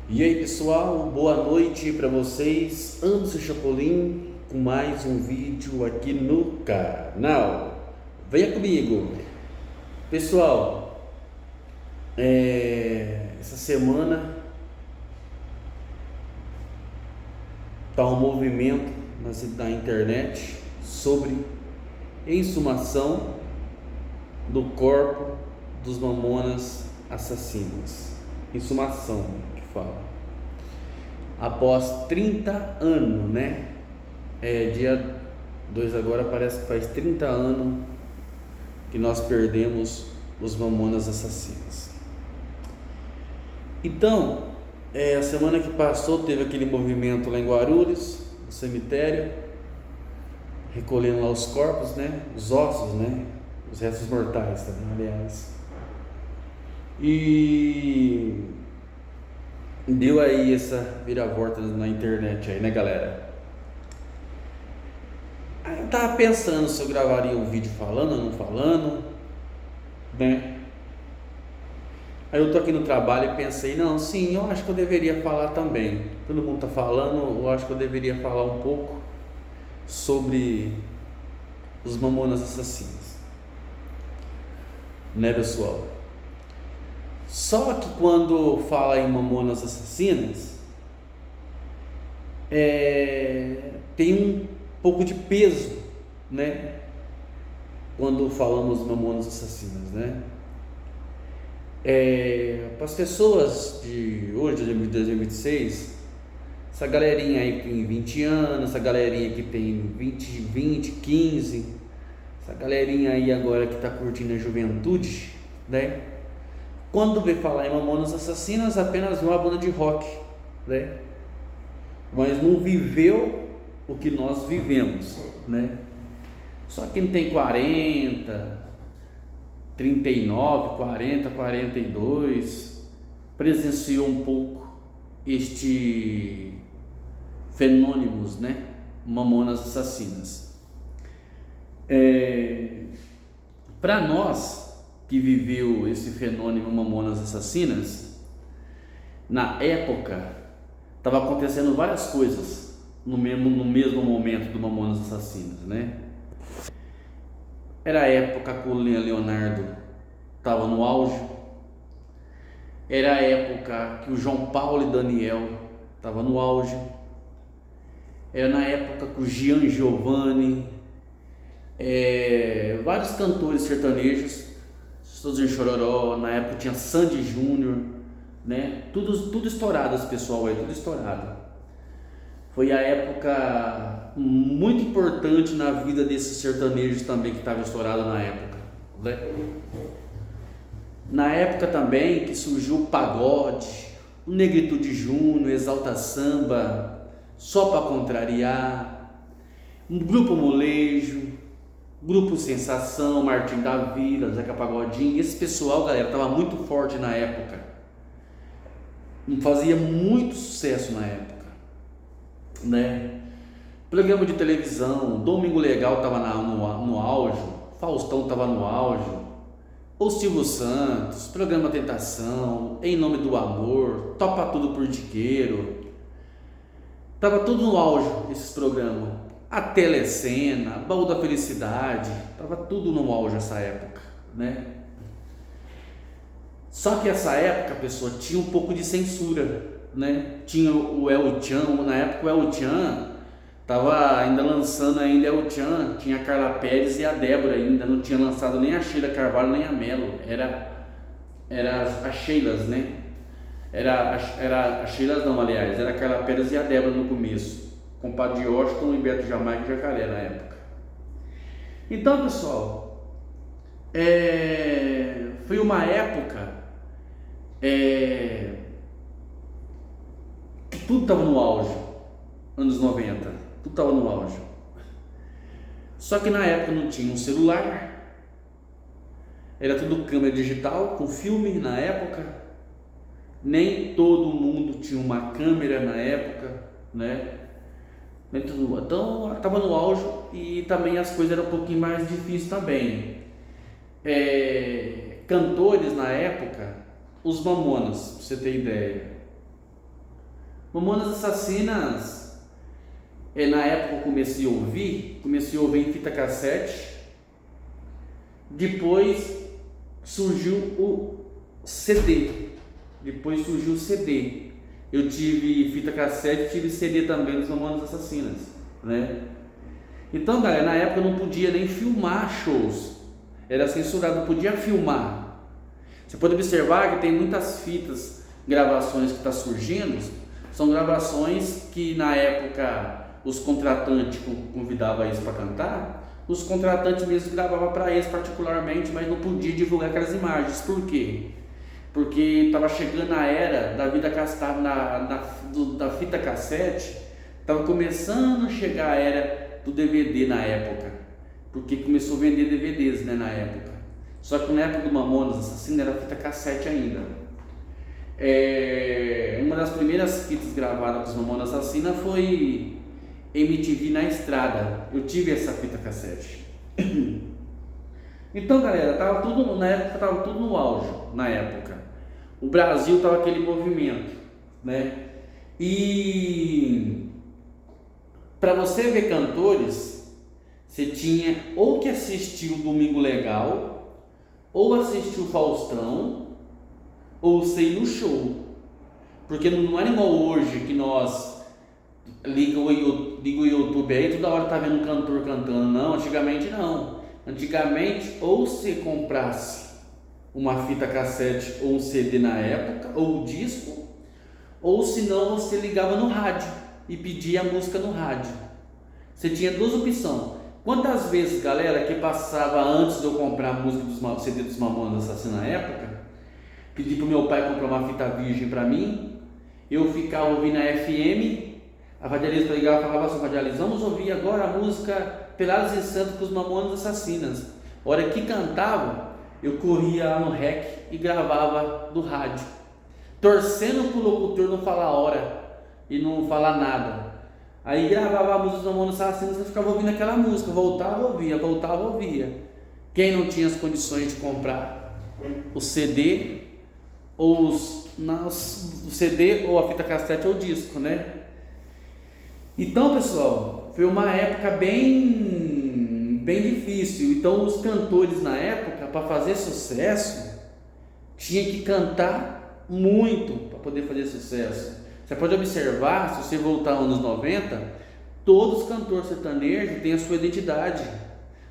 E aí pessoal, boa noite para vocês, Anderson Chapolin com mais um vídeo aqui no canal. Venha comigo, pessoal. Essa semana tá um movimento na internet sobre exumação do corpo dos Mamonas Assassinos. Exumação que fala. Após 30 anos, né? Dia 2 agora, parece que faz 30 anos que nós perdemos os Mamonas Assassinos. Então, a semana que passou teve aquele movimento lá em Guarulhos, no cemitério, recolhendo lá os corpos, né? Os ossos, né? Os restos mortais também, aliás. E deu aí essa viravolta na internet aí, né, galera? Aí eu tava pensando se eu gravaria um vídeo falando ou não falando, né? Aí eu tô aqui no trabalho e pensei, não, sim, eu acho que eu deveria falar também. Todo mundo tá falando, eu acho que eu deveria falar um pouco sobre os Mamonas Assassinos, né, pessoal? Só que quando fala em Mamonas Assassinas, tem um pouco de peso, né? Quando falamos Mamonas Assassinas, né? Para as pessoas de hoje, de 2026, essa galerinha aí que tem 20 anos, essa galerinha que tem 20, 15, essa galerinha aí agora que está curtindo a juventude, né? Quando vê falar em Mamonas Assassinas, apenas vê uma banda de rock, né? Mas não viveu o que nós vivemos, né? Só quem tem 40, 39, 40, 42 presenciou um pouco este fenômenos, né? Mamonas Assassinas. Para nós que viveu esse fenômeno Mamonas Assassinas, na época estava acontecendo várias coisas no mesmo momento do Mamonas Assassinas, né? Era a época que o Leonardo estava no auge, era a época que o João Paulo e Daniel estavam no auge, era na época que o Gian Giovanni, vários cantores sertanejos, todos em Chororó, na época tinha Sandy Júnior, né? Tudo estourado, esse pessoal aí, tudo estourado. Foi a época muito importante na vida desses sertanejos também que estava estourado na época, né? Na época também que surgiu o pagode, o Negritude Júnior, Exalta Samba, Só Pra Contrariar, um Grupo Molejo, Grupo Sensação, Martim da Vila, Zeca Pagodinho. Esse pessoal, galera, estava muito forte na época, fazia muito sucesso na época, né? Programa de televisão, Domingo Legal estava no auge, Faustão estava no auge, o Silvio Santos, Programa Tentação, Em Nome do Amor, Topa Tudo por Dinheiro, tava tudo no auge esses programas. A Telecena, Baú da Felicidade, tava tudo no auge essa época, né? Só que essa época, pessoa, tinha um pouco de censura, né? Tinha o El Chan, na época o El Chan tava ainda lançando ainda El Chan, tinha a Carla Pérez e a Débora ainda, não tinha lançado nem a Sheila Carvalho nem a Melo, era as Sheilas, né? Era a Sheilas não, aliás, era a Carla Pérez e a Débora no começo, com Padre Washington e Beto Jamaica e Jacaré na época. Então, pessoal, foi uma época que tudo estava no auge, anos 90, tudo estava no auge. Só que na época não tinha um celular, era tudo câmera digital, com filme na época, nem todo mundo tinha uma câmera na época, né? Então estava no auge e também as coisas eram um pouquinho mais difíceis também. Cantores na época, os Mamonas, pra você ter ideia, Mamonas Assassinas, na época eu comecei a ouvir em fita cassete. Depois surgiu o CD. Eu tive fita cassete, tive CD também dos Mamonas Assassinas, né? Então, galera, na época eu não podia nem filmar shows. Era censurado, não podia filmar. Você pode observar que tem muitas fitas, gravações que estão surgindo. São gravações que na época os contratantes convidavam eles para cantar. Os contratantes mesmo gravavam para eles particularmente, mas não podia divulgar aquelas imagens. Por quê? Porque estava chegando a era da vida castada da fita cassete. Estava começando a chegar a era do DVD na época, porque começou a vender DVDs, né, na época. Só que na época do Mamonas Assassinas era fita cassete ainda. Uma das primeiras fitas gravadas com os Mamonas Assassinas foi MTV na Estrada. Eu tive essa fita cassete. Então, galera, na época tava tudo no auge. Na época o Brasil tava aquele movimento, né? E para você ver cantores, você tinha ou que assistir o Domingo Legal, ou assistir o Faustão, ou você ir no show. Porque não era igual hoje que nós liga o YouTube aí, toda hora tá vendo um cantor cantando. Não, antigamente não. Antigamente, ou você comprasse uma fita cassete ou um CD na época, ou um disco, ou senão você ligava no rádio e pedia a música no rádio. Você tinha duas opções. Quantas vezes, galera, que passava antes de eu comprar a música dos CD dos Mamonas Assassinas na época, pedi pro meu pai comprar uma fita virgem para mim, eu ficava ouvindo a FM, a radialista ligava e falava assim: radialista, vamos ouvir agora a música Pelados e Santos com os Mamonas Assassinas. A hora que cantava, eu corria lá no REC e gravava do rádio, torcendo pro locutor não falar a hora e não falar nada. Aí gravava a música dos Mamonas Assassinas e eu ficava ouvindo aquela música, voltava ouvia. Quem não tinha as condições de comprar o CD ou o CD ou a fita cassete ou o disco, né? Então, pessoal, foi uma época bem difícil. Então, os cantores na época, para fazer sucesso, tinha que cantar muito para poder fazer sucesso. Você pode observar, se você voltar aos anos 90, todos os cantores sertanejos têm a sua identidade.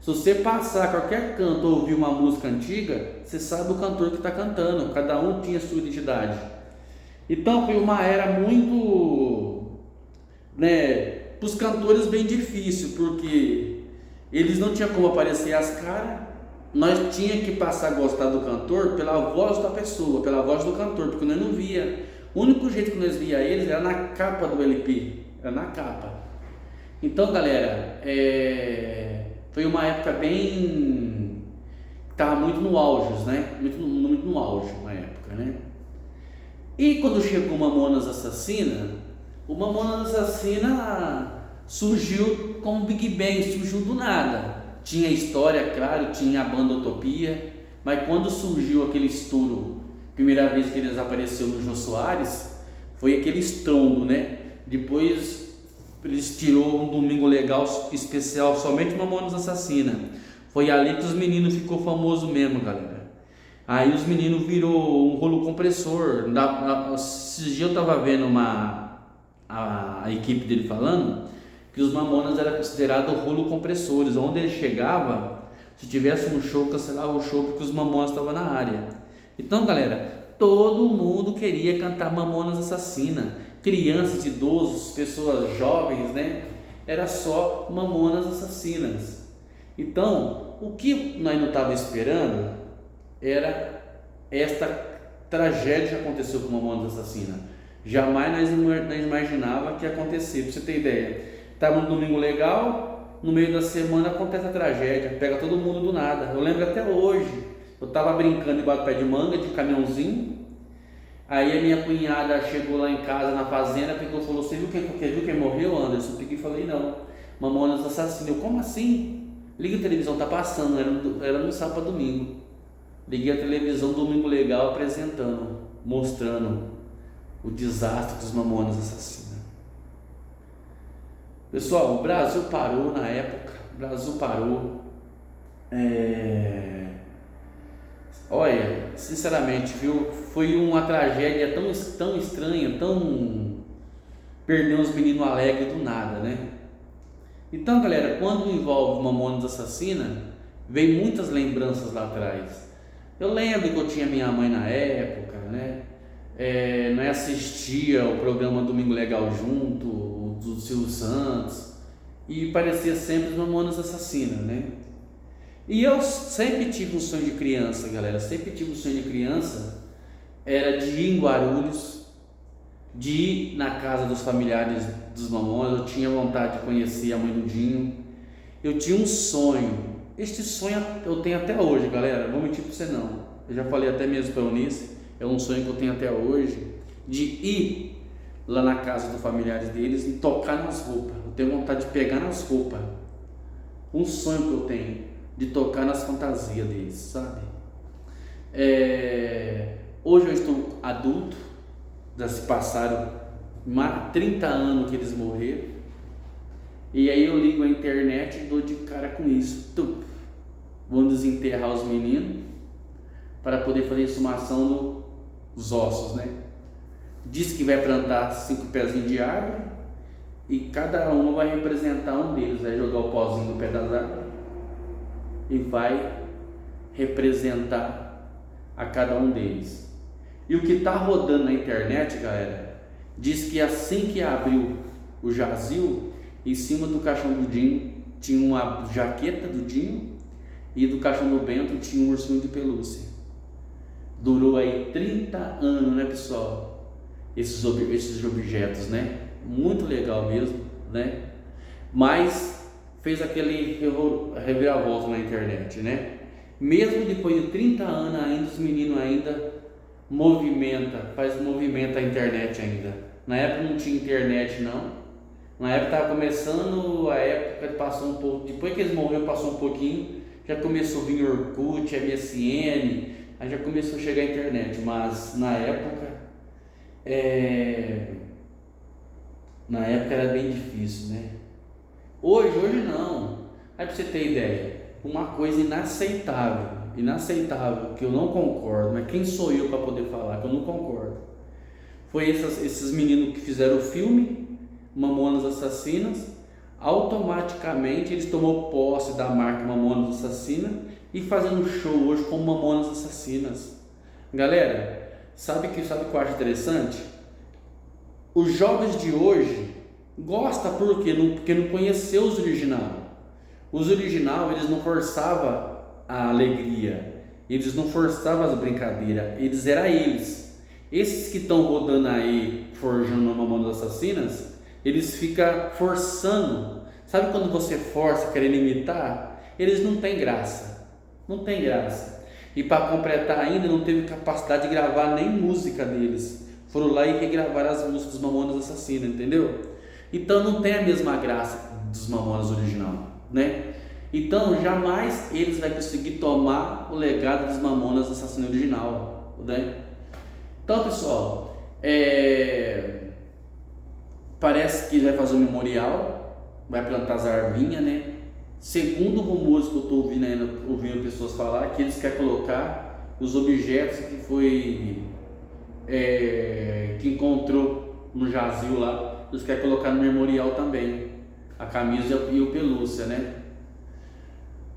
Se você passar qualquer canto ou ouvir uma música antiga, você sabe o cantor que está cantando. Cada um tinha a sua identidade. Então foi uma era muito, para os cantores bem difícil, porque eles não tinham como aparecer as caras. Nós tinha que passar a gostar do cantor pela voz da pessoa, pela voz do cantor, porque nós não via. O único jeito que nós via eles era na capa do LP, era na capa. Então, galera, foi uma época bem, estava muito no auge, né? Muito no auge na época, né? E quando chegou o Mamonas Assassinas, o Mamonas Assassinas surgiu como Big Bang, surgiu do nada. Tinha história, claro, tinha a banda Utopia, mas quando surgiu aquele estouro, primeira vez que eles apareceram no Jô Soares, foi aquele estrondo, né? Depois eles tirou um Domingo Legal especial, somente Mamonas Assassinas. Foi ali que os meninos ficou famoso mesmo, galera. Aí os meninos virou um rolo compressor. Esses dias eu tava vendo a equipe dele falando que os Mamonas era considerado rolo compressores. Onde ele chegava, se tivesse um show, cancelava o show porque os Mamonas estavam na área. Então, galera, todo mundo queria cantar Mamonas Assassinas. Crianças, idosos, pessoas jovens, né? Era só Mamonas Assassinas. Então, o que nós não estávamos esperando era esta tragédia que aconteceu com Mamonas Assassinas. Jamais nós imaginava que ia acontecer. Pra você ter ideia, estava no Domingo Legal, no meio da semana acontece a tragédia, pega todo mundo do nada. Eu lembro até hoje, eu estava brincando debaixo do pé de manga, de caminhãozinho. Aí a minha cunhada chegou lá em casa, na fazenda, pegou e falou: você viu quem morreu, Anderson? Eu peguei e falei: não, Mamonas Assassinas. Eu: como assim? Liga a televisão, tá passando, era no sábado para domingo. Liguei a televisão, Domingo Legal, apresentando, mostrando o desastre dos Mamonas Assassinas. Pessoal, o Brasil parou na época, o Brasil parou. Olha, sinceramente, viu, foi uma tragédia tão estranha, perdeu os meninos alegres do nada, né? Então, galera, quando envolve Mamonas Assassina, vem muitas lembranças lá atrás. Eu lembro que eu tinha minha mãe na época, né? Não assistia o programa Domingo Legal Junto, do Silvio Santos, e parecia sempre os Mamonas Assassinas, né? E eu sempre tive um sonho de criança, galera, sempre tive um sonho de criança, era de ir em Guarulhos, de ir na casa dos familiares dos Mamonas. Eu tinha vontade de conhecer a mãe do Dinho, eu tinha um sonho, este sonho eu tenho até hoje, galera, não vou mentir pra você não, eu já falei até mesmo pra Eunice, é um sonho que eu tenho até hoje, de ir lá na casa dos familiares deles e tocar nas roupas. Eu tenho vontade de pegar nas roupas, um sonho que eu tenho, de tocar nas fantasias deles, sabe? Hoje eu estou adulto, já se passaram mais de 30 anos que eles morreram, e aí eu ligo a internet e dou de cara com isso. Vou desenterrar os meninos para poder fazer exumação dos ossos, né? Diz que vai plantar 5 pezinhos de árvore e cada uma vai representar um deles, vai jogar o pozinho no pé das árvores e vai representar a cada um deles. E o que está rodando na internet, galera, diz que assim que abriu o jazil, em cima do caixão do Dinho tinha uma jaqueta do Dinho e do caixão do Bento tinha um ursinho de pelúcia. Durou aí 30 anos, né, pessoal? Esses objetos, né? Muito legal mesmo, né? Mas fez aquele reviravolta na internet, né? Mesmo depois de 30 anos ainda, os meninos ainda faz movimento a internet ainda. Na época não tinha internet não. Na época estava começando, a época passou um pouco, depois que eles morreram passou um pouquinho, já começou a vir Orkut, MSN, aí já começou a chegar a internet, mas na época era bem difícil, né? Hoje não. Aí pra você ter ideia, uma coisa inaceitável, que eu não concordo, mas quem sou eu para poder falar que eu não concordo? Foi esses meninos que fizeram o filme Mamonas Assassinas, automaticamente eles tomou posse da marca Mamonas Assassinas e fazendo show hoje com Mamonas Assassinas. Galera, sabe o que eu acho interessante? Os jovens de hoje gostam porque não conheceu os original. Os original, eles não forçavam a alegria, eles não forçavam as brincadeiras, eles eram eles. Esses que estão rodando aí, forjando Mamonas Assassinas, eles ficam forçando. Sabe quando você força querendo imitar? Eles não têm graça, não tem graça. E para completar ainda, não teve capacidade de gravar nem música deles. Foram lá e regravaram as músicas dos Mamonas Assassinas, entendeu? Então não tem a mesma graça dos Mamonas original, né? Então jamais eles vão conseguir tomar o legado dos Mamonas Assassinas original, né? Então, pessoal, parece que vai fazer um memorial, vai plantar as arvinhas, né? Segundo rumores que eu estou ouvindo pessoas falar, que eles querem colocar os objetos que que encontrou no jazil lá, eles querem colocar no memorial também, a camisa e o pelúcia, né?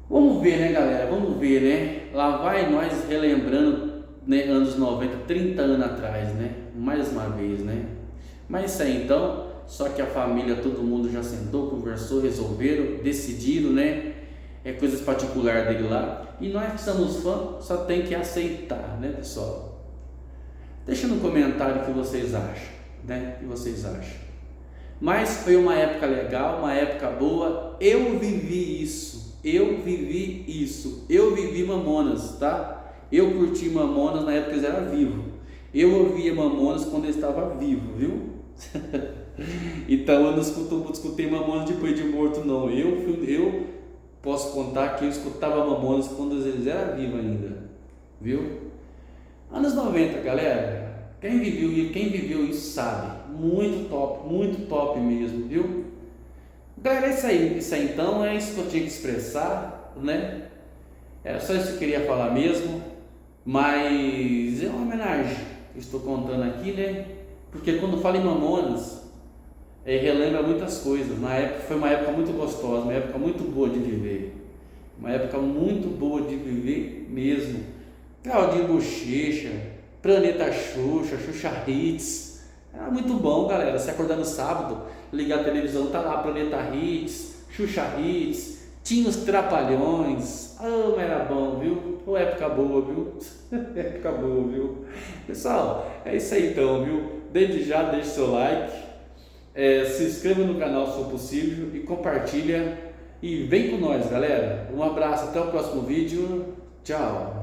Vamos ver, né, galera? Vamos ver, né? Lá vai nós relembrando, né, anos 90, 30 anos atrás, né? Mais uma vez, né? Mas isso aí, então, só que a família, todo mundo já sentou, conversou, resolveram, decidiram, né? É coisas particulares dele lá. E nós que somos fãs, só tem que aceitar, né, pessoal? Deixa no comentário o que vocês acham, né? O que vocês acham. Mas foi uma época legal, uma época boa. Eu vivi isso. Eu vivi Mamonas, tá? Eu curti Mamonas na época que eles eram vivos. Eu ouvia Mamonas quando eles estavam vivos, viu? Então eu não escutei Mamonas depois de morto, não. Eu posso contar que eu escutava Mamonas quando eles eram vivos ainda, viu? Anos 90, galera. Quem viveu isso sabe. Muito top mesmo, viu? Galera, isso aí então, é isso que eu tinha que expressar, né? Era só isso que eu queria falar mesmo, mas é uma homenagem que estou contando aqui, né? Porque quando falo em Mamonas, relembra muitas coisas. Na época foi uma época muito gostosa, uma época muito boa de viver, uma época muito boa de viver mesmo. Claudinho Bochecha, Planeta Xuxa, Xuxa Hits, era muito bom, galera. Se acordar no sábado, ligar a televisão, tá lá Planeta Hits, Xuxa Hits, tinha os Trapalhões. Ah, mas era bom, viu? Pô, época boa, viu? Época boa, viu? Pessoal, é isso aí então, viu? Desde já, deixe seu like, se inscreva no canal se for possível e compartilha. E vem com nós, galera. Um abraço, até o próximo vídeo. Tchau!